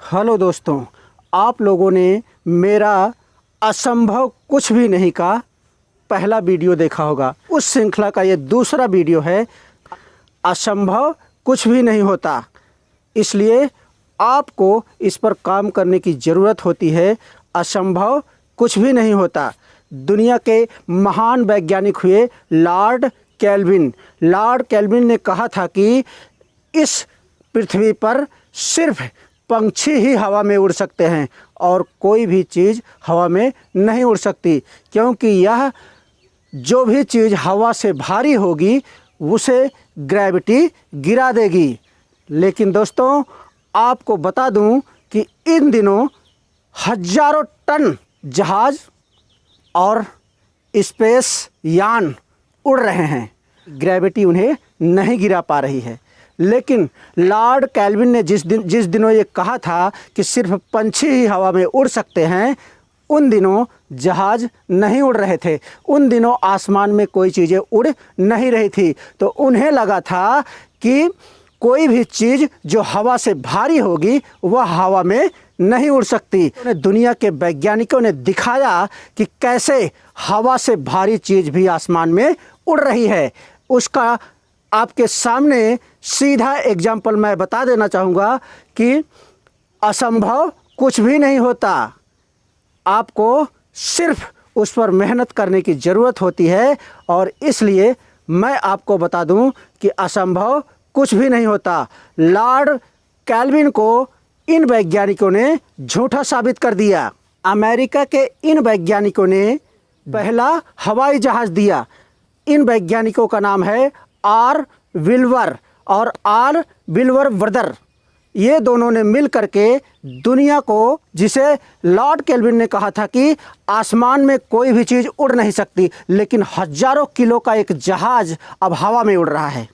Hello दोस्तों, आप लोगों ने मेरा असंभव कुछ भी नहीं का पहला वीडियो देखा होगा। उस श्रृंखला का ये दूसरा वीडियो है। असंभव कुछ भी नहीं होता, इसलिए आपको इस पर काम करने की ज़रूरत होती है। असंभव कुछ भी नहीं होता। दुनिया के महान वैज्ञानिक हुए लॉर्ड केल्विन। लॉर्ड केल्विन ने कहा था कि इस पृथ्वी पर सिर्फ पंछी ही हवा में उड़ सकते हैं और कोई भी चीज़ हवा में नहीं उड़ सकती, क्योंकि यह जो भी चीज़ हवा से भारी होगी उसे ग्रेविटी गिरा देगी। लेकिन दोस्तों, आपको बता दूं कि इन दिनों हजारों टन जहाज़ और स्पेस यान उड़ रहे हैं, ग्रेविटी उन्हें नहीं गिरा पा रही है। लेकिन लॉर्ड केल्विन ने जिस दिनों ये कहा था कि सिर्फ पंछी ही हवा में उड़ सकते हैं, उन दिनों जहाज़ नहीं उड़ रहे थे। उन दिनों आसमान में कोई चीज़ें उड़ नहीं रही थी। तो उन्हें लगा था कि कोई भी चीज़ जो हवा से भारी होगी वह हवा में नहीं उड़ सकती। दुनिया के वैज्ञानिकों ने दिखाया कि कैसे हवा से भारी चीज़ भी आसमान में उड़ रही है। उसका आपके सामने सीधा एग्जाम्पल मैं बता देना चाहूँगा कि असंभव कुछ भी नहीं होता। आपको सिर्फ उस पर मेहनत करने की ज़रूरत होती है, और इसलिए मैं आपको बता दूं कि असंभव कुछ भी नहीं होता। लॉर्ड केल्विन को इन वैज्ञानिकों ने झूठा साबित कर दिया। अमेरिका के इन वैज्ञानिकों ने पहला हवाई जहाज़ दिया। इन वैज्ञानिकों का नाम है आर विल्वर और आर विल्वर ब्रदर। ये दोनों ने मिल करके दुनिया को, जिसे लॉर्ड केल्विन ने कहा था कि आसमान में कोई भी चीज़ उड़ नहीं सकती, लेकिन हजारों किलो का एक जहाज़ अब हवा में उड़ रहा है,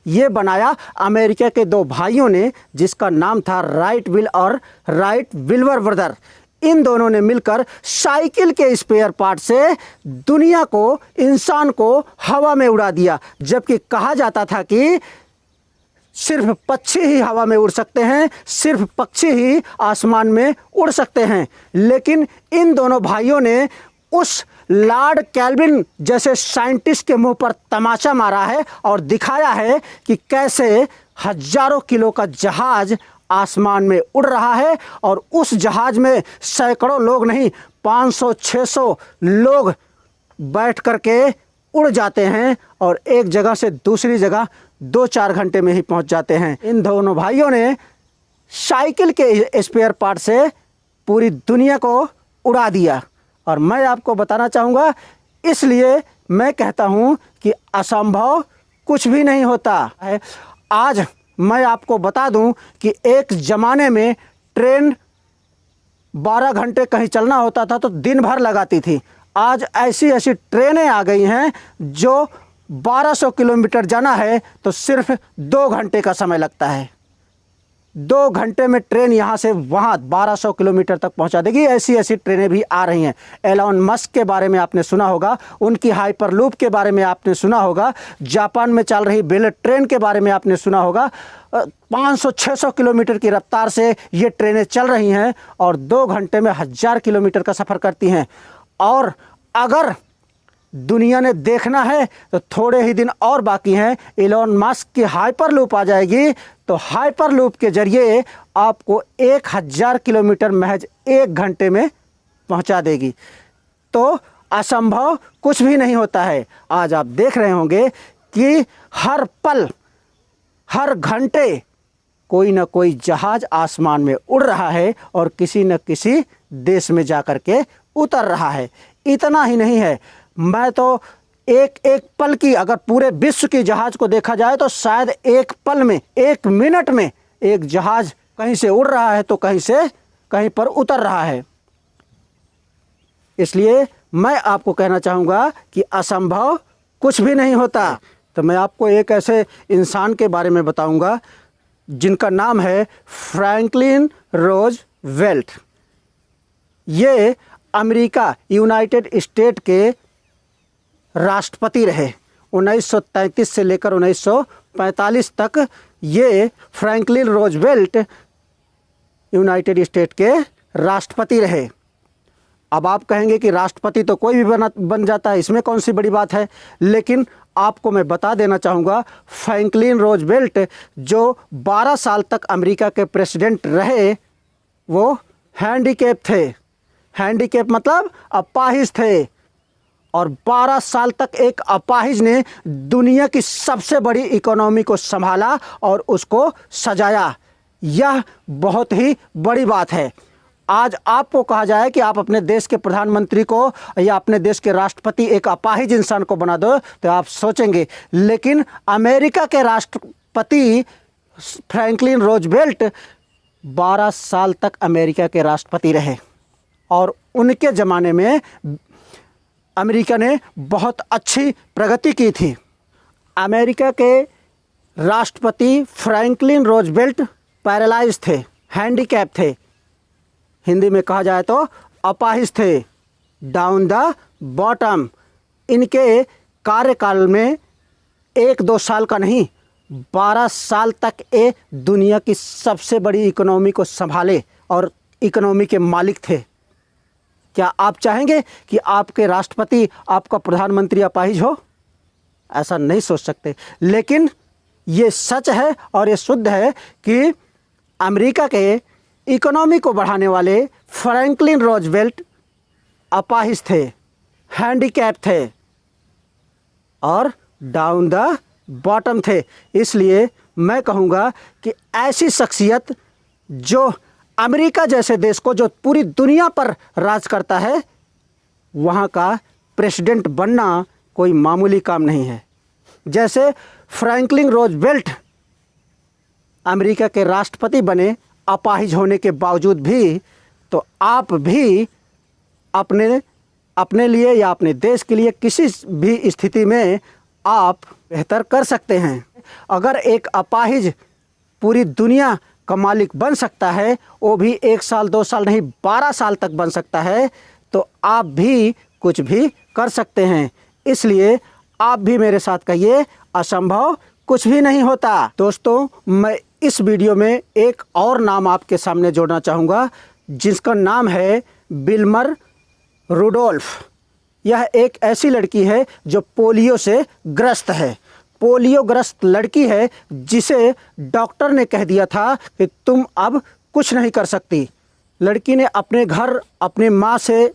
ये बनाया अमेरिका के दो भाइयों ने, जिसका नाम था राइट विल और राइट विल्वर ब्रदर। इन दोनों ने मिलकर साइकिल के स्पेयर पार्ट से दुनिया को, इंसान को हवा में उड़ा दिया। जबकि कहा जाता था कि सिर्फ पक्षी ही हवा में उड़ सकते हैं, सिर्फ पक्षी ही आसमान में उड़ सकते हैं। लेकिन इन दोनों भाइयों ने उस लॉर्ड केल्विन जैसे साइंटिस्ट के मुंह पर तमाचा मारा है और दिखाया है कि कैसे हजारों किलो का जहाज़ आसमान में उड़ रहा है, और उस जहाज़ में सैकड़ों लोग नहीं, 500-600 लोग बैठ करके उड़ जाते हैं और एक जगह से दूसरी जगह 2-4 घंटे में ही पहुंच जाते हैं। इन दोनों भाइयों ने साइकिल के स्पेयर पार्ट से पूरी दुनिया को उड़ा दिया। और मैं आपको बताना चाहूँगा, इसलिए मैं कहता हूँ कि असंभव कुछ भी नहीं होता है। आज मैं आपको बता दूं कि एक ज़माने में ट्रेन 12 घंटे कहीं चलना होता था तो दिन भर लगाती थी। आज ऐसी ऐसी ट्रेनें आ गई हैं जो 1200 किलोमीटर जाना है तो सिर्फ 2 घंटे का समय लगता है। 2 घंटे में ट्रेन यहाँ से वहाँ 1200 किलोमीटर तक पहुँचा देगी। ऐसी ऐसी ट्रेनें भी आ रही हैं। एलोन मस्क के बारे में आपने सुना होगा, उनकी हाइपरलूप के बारे में आपने सुना होगा, जापान में चल रही बुलेट ट्रेन के बारे में आपने सुना होगा। 500-600 किलोमीटर की रफ्तार से ये ट्रेनें चल रही हैं और 2 घंटे में 1000 किलोमीटर का सफ़र करती हैं। और अगर दुनिया ने देखना है तो थोड़े ही दिन और बाकी हैं, एलोन मस्क की हाइपरलूप आ जाएगी। तो हाइपरलूप के जरिए आपको 1000 किलोमीटर महज 1 घंटे में पहुंचा देगी। तो असंभव कुछ भी नहीं होता है। आज आप देख रहे होंगे कि हर पल, हर घंटे कोई ना कोई जहाज़ आसमान में उड़ रहा है और किसी न किसी देश में जा कर के उतर रहा है। इतना ही नहीं है, मैं तो एक एक पल की, अगर पूरे विश्व की जहाज़ को देखा जाए तो शायद एक पल में, 1 मिनट में एक जहाज़ कहीं से उड़ रहा है तो कहीं से कहीं पर उतर रहा है। इसलिए मैं आपको कहना चाहूँगा कि असंभव कुछ भी नहीं होता। तो मैं आपको एक ऐसे इंसान के बारे में बताऊँगा जिनका नाम है फ्रैंकलिन रूजवेल्ट। ये अमेरिका, यूनाइटेड स्टेट के राष्ट्रपति रहे। 1933 से लेकर 1945 तक ये फ्रैंकलिन रूजवेल्ट यूनाइटेड स्टेट के राष्ट्रपति रहे। अब आप कहेंगे कि राष्ट्रपति तो कोई भी बन जाता है, इसमें कौन सी बड़ी बात है। लेकिन आपको मैं बता देना चाहूँगा, फ्रैंकलिन रूजवेल्ट जो 12 साल तक अमेरिका के प्रेसिडेंट रहे, वो हैंडीकैप थे। हैंडीकैप मतलब अपाहिज थे। और 12 साल तक एक अपाहिज ने दुनिया की सबसे बड़ी इकोनॉमी को संभाला और उसको सजाया। यह बहुत ही बड़ी बात है। आज आपको कहा जाए कि आप अपने देश के प्रधानमंत्री को या अपने देश के राष्ट्रपति एक अपाहिज इंसान को बना दो तो आप सोचेंगे, लेकिन अमेरिका के राष्ट्रपति फ्रैंकलिन रूजवेल्ट 12 साल तक अमेरिका के राष्ट्रपति रहे और उनके ज़माने में अमेरिका ने बहुत अच्छी प्रगति की थी। अमेरिका के राष्ट्रपति फ्रैंकलिन रूजवेल्ट पैरालाइज थे, हैंडीकैप थे, हिंदी में कहा जाए तो अपाहिज थे, डाउन द बॉटम। इनके कार्यकाल में 1-2 साल का नहीं, 12 साल तक ये दुनिया की सबसे बड़ी इकोनॉमी को संभाले और इकोनॉमी के मालिक थे। क्या आप चाहेंगे कि आपके राष्ट्रपति, आपका प्रधानमंत्री अपाहिज हो? ऐसा नहीं सोच सकते। लेकिन ये सच है और ये शुद्ध है कि अमेरिका के इकोनॉमी को बढ़ाने वाले फ्रैंकलिन रूजवेल्ट अपाहिज थे, हैंडीकैप थे और डाउन द बॉटम थे। इसलिए मैं कहूँगा कि ऐसी शख्सियत जो अमेरिका जैसे देश को, जो पूरी दुनिया पर राज करता है, वहाँ का प्रेसिडेंट बनना कोई मामूली काम नहीं है। जैसे फ्रैंकलिन रूजवेल्ट अमेरिका के राष्ट्रपति बने अपाहिज होने के बावजूद भी, तो आप भी अपने लिए या अपने देश के लिए किसी भी स्थिति में आप बेहतर कर सकते हैं। अगर एक अपाहिज पूरी दुनिया का मालिक बन सकता है, वो भी 1 साल 2 साल नहीं 12 साल तक बन सकता है, तो आप भी कुछ भी कर सकते हैं। इसलिए आप भी मेरे साथ कहिए, असंभव कुछ भी नहीं होता। दोस्तों, मैं इस वीडियो में एक और नाम आपके सामने जोड़ना चाहूँगा, जिसका नाम है विल्मर रुडोल्फ। यह एक ऐसी लड़की है जो पोलियो से ग्रस्त है। पोलियोग्रस्त लड़की है जिसे डॉक्टर ने कह दिया था कि तुम अब कुछ नहीं कर सकती। लड़की ने अपने घर अपने माँ से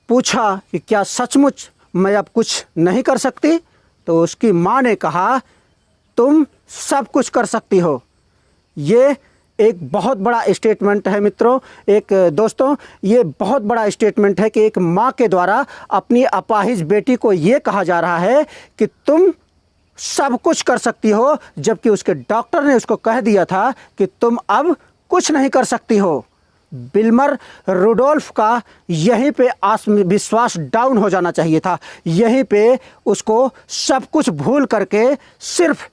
पूछा कि क्या सचमुच मैं अब कुछ नहीं कर सकती? तो उसकी माँ ने कहा, तुम सब कुछ कर सकती हो। ये एक बहुत बड़ा स्टेटमेंट है मित्रों, दोस्तों, ये बहुत बड़ा स्टेटमेंट है कि एक माँ के द्वारा अपनी अपाहिज बेटी को ये कहा जा रहा है कि तुम सब कुछ कर सकती हो, जबकि उसके डॉक्टर ने उसको कह दिया था कि तुम अब कुछ नहीं कर सकती हो। विल्मर रुडोल्फ का यहीं पे आत्मविश्वास डाउन हो जाना चाहिए था। यहीं पे उसको सब कुछ भूल करके सिर्फ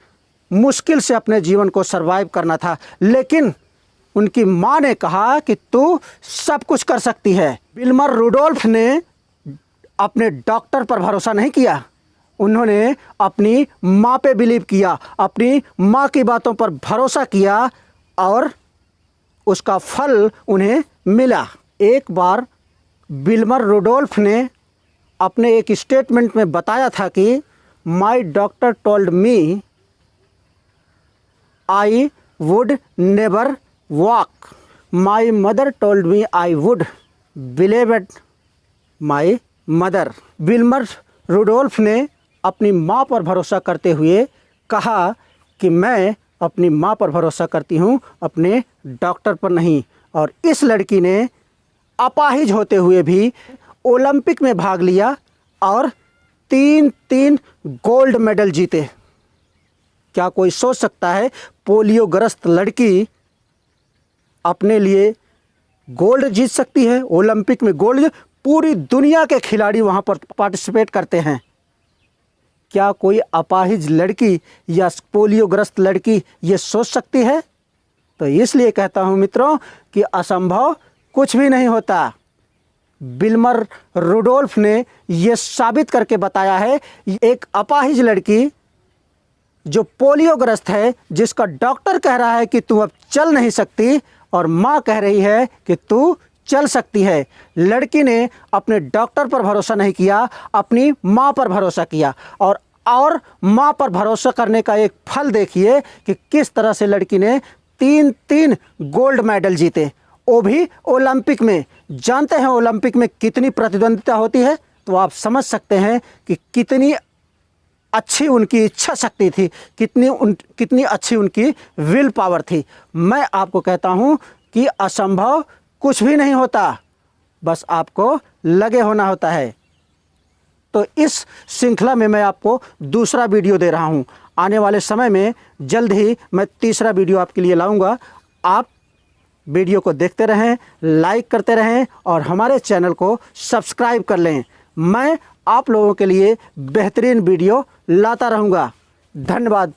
मुश्किल से अपने जीवन को सरवाइव करना था। लेकिन उनकी माँ ने कहा कि तू सब कुछ कर सकती है। विल्मर रुडोल्फ ने अपने डॉक्टर पर भरोसा नहीं किया, उन्होंने अपनी माँ पे बिलीव किया, अपनी माँ की बातों पर भरोसा किया और उसका फल उन्हें मिला। एक बार विल्मर रुडोल्फ ने अपने एक स्टेटमेंट में बताया था कि my doctor told me I would never walk, my mother told me I would believe my mother. Wilmer Rudolph ने अपनी माँ पर भरोसा करते हुए कहा कि मैं अपनी माँ पर भरोसा करती हूँ, अपने डॉक्टर पर नहीं। और इस लड़की ने अपाहिज होते हुए भी ओलंपिक में भाग लिया और 3 गोल्ड मेडल जीते। क्या कोई सोच सकता है पोलियोग्रस्त लड़की अपने लिए गोल्ड जीत सकती है? ओलंपिक में गोल्ड, पूरी दुनिया के खिलाड़ी वहाँ पर पार्टिसिपेट करते हैं। क्या कोई अपाहिज लड़की या पोलियोग्रस्त लड़की ये सोच सकती है? तो इसलिए कहता हूँ मित्रों कि असंभव कुछ भी नहीं होता। विल्मर रुडोल्फ ने ये साबित करके बताया है, एक अपाहिज लड़की जो पोलियोग्रस्त है, जिसका डॉक्टर कह रहा है कि तुम अब चल नहीं सकती, और माँ कह रही है कि तू चल सकती है। लड़की ने अपने डॉक्टर पर भरोसा नहीं किया, अपनी माँ पर भरोसा किया। और माँ पर भरोसा करने का एक फल देखिए कि किस तरह से लड़की ने 3 गोल्ड मेडल जीते, वो भी ओलंपिक में। जानते हैं ओलंपिक में कितनी प्रतिद्वंदिता होती है, तो आप समझ सकते हैं कि कितनी अच्छी उनकी इच्छा शक्ति थी, कितनी अच्छी उनकी विल पावर थी। मैं आपको कहता हूँ कि असंभव कुछ भी नहीं होता, बस आपको लगे होना होता है। तो इस श्रृंखला में मैं आपको दूसरा वीडियो दे रहा हूँ। आने वाले समय में जल्द ही मैं तीसरा वीडियो आपके लिए लाऊंगा। आप वीडियो को देखते रहें, लाइक करते रहें और हमारे चैनल को सब्सक्राइब कर लें। मैं आप लोगों के लिए बेहतरीन वीडियो लाता रहूँगा। धन्यवाद।